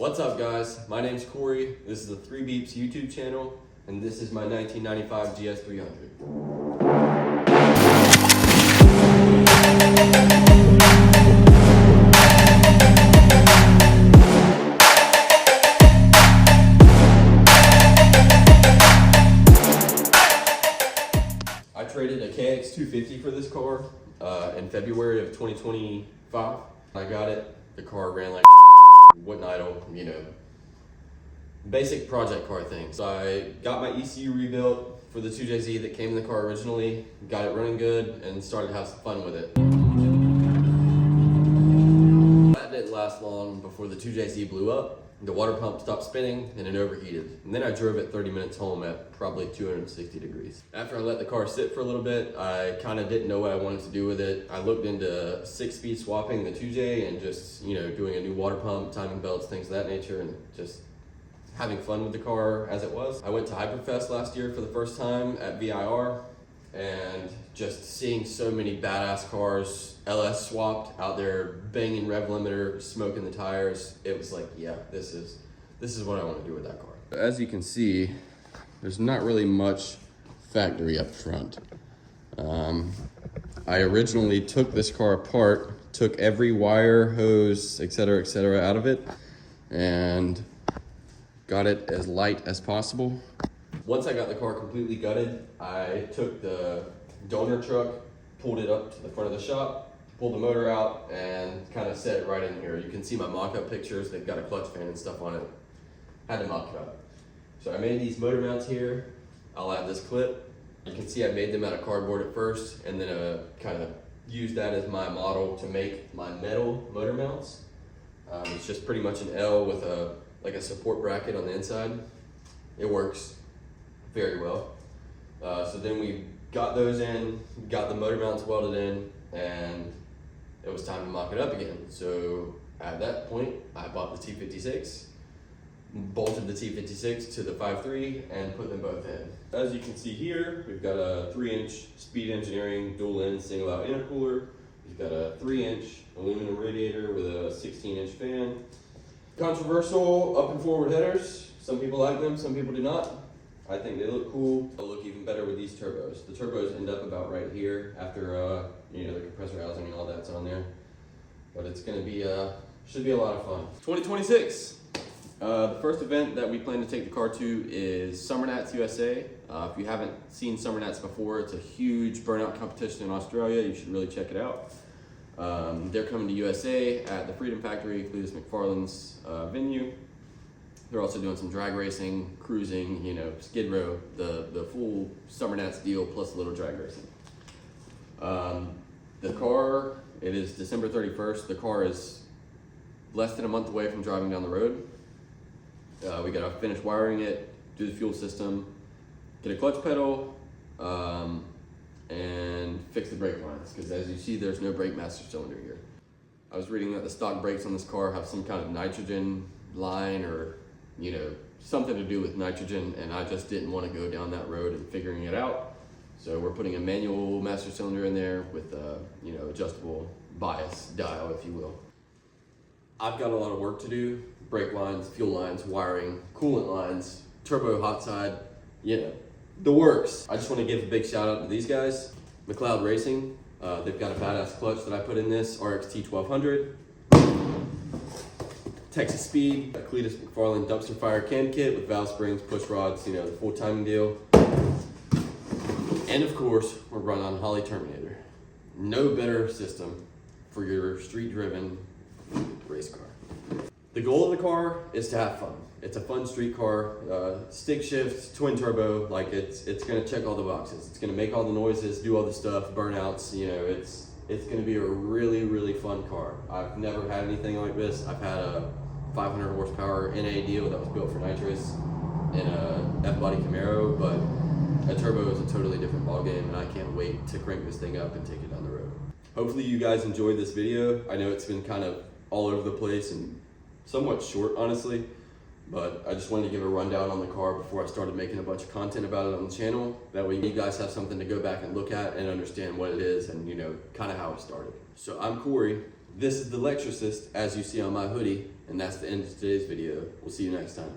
What's up guys, my name's Corey, this is the 3 Beeps YouTube channel, and this is my 1995 GS300. I traded a KX250 for this car in February of 2025. I got it, the car ran like wouldn't idle, you know, basic project car things. So I got my ECU rebuilt for the 2JZ that came in the car originally, got it running good, and started to have some fun with it. That didn't last long before the 2JZ blew up, the water pump stopped spinning, and it overheated. And then I drove it 30 minutes home at probably 260 degrees. After I let the car sit for a little bit, I kind of didn't know what I wanted to do with it. I looked into 6-speed swapping the 2J and just, you know, doing a new water pump, timing belts, things of that nature, and just having fun with the car as it was. I went to Hyperfest last year for the first time at VIR, and just seeing so many badass cars, LS swapped, out there banging rev limiter, smoking the tires, it was like, yeah, this is what I want to do with that car. As you can see, there's not really much factory up front. I originally took this car apart, took every wire, hose, etc., out of it, and got it as light as possible. Once I got the car completely gutted, I took the donor truck, pulled it up to the front of the shop, pulled the motor out, and kind of set it right in here. You can see my mock-up pictures. They've got a clutch fan and stuff on it. Had to mock it up. So I made these motor mounts here. I'll add this clip. You can see I made them out of cardboard at first, and then kind of used that as my model to make my metal motor mounts. It's just pretty much an L with like a support bracket on the inside. It works very well. So then we got those in, got the motor mounts welded in, and it was time to mock it up again. So at that point, I bought the T56, bolted the T56 to the 5.3, and put them both in. As you can see here, we've got a 3-inch Speed Engineering dual-end single-out intercooler. We've got a 3-inch aluminum radiator with a 16-inch fan. Controversial up and forward headers. Some people like them, some people do not. I think they look cool. They'll look even better with these turbos. The turbos end up about right here after you know, the compressor housing and all that's on there. But it's gonna be should be a lot of fun. 2026. The first event that we plan to take the car to is Summernats USA. If you haven't seen Summernats before, it's a huge burnout competition in Australia. You should really check it out. They're coming to USA at the Freedom Factory, Cletus McFarland's venue. They're also doing some drag racing, cruising, you know, skid row, the full Summernats deal plus a little drag racing. The car, it is December 31st. The car is less than a month away from driving down the road. We gotta finish wiring it, do the fuel system, get a clutch pedal, and fix the brake lines, because as you see, there's no brake master cylinder here. I was reading that the stock brakes on this car have some kind of nitrogen line, or you know, something to do with nitrogen, and I just didn't want to go down that road and figuring it out. So we're putting a manual master cylinder in there with a, you know, adjustable bias dial, if you will. I've got a lot of work to do: brake lines, fuel lines, wiring, coolant lines, turbo hot side, you know, the works. I just want to give a big shout out to these guys, McLeod Racing. They've got a badass clutch that I put in this, RXT 1200. Texas Speed, a Cletus McFarland dumpster fire cam kit with valve springs, push rods, you know, the full timing deal. And of course, we're run on Holley Terminator. No better system for your street driven race car. The goal of the car is to have fun. It's a fun street car, stick shift, twin turbo, like it's gonna check all the boxes. It's gonna make all the noises, do all the stuff, burnouts, you know, it's gonna be a really, really fun car. I've never had anything like this. I've had a 500 horsepower NA deal that was built for nitrous in a F-body Camaro, but a turbo is a totally different ballgame, and I can't wait to crank this thing up and take it down the road. Hopefully you guys enjoyed this video. I know it's been kind of all over the place and somewhat short, honestly, but I just wanted to give a rundown on the car before I started making a bunch of content about it on the channel. That way you guys have something to go back and look at and understand what it is and, you know, kind of how it started. So I'm Corey. This is the Lexorcist, as you see on my hoodie. And that's the end of today's video. We'll see you next time.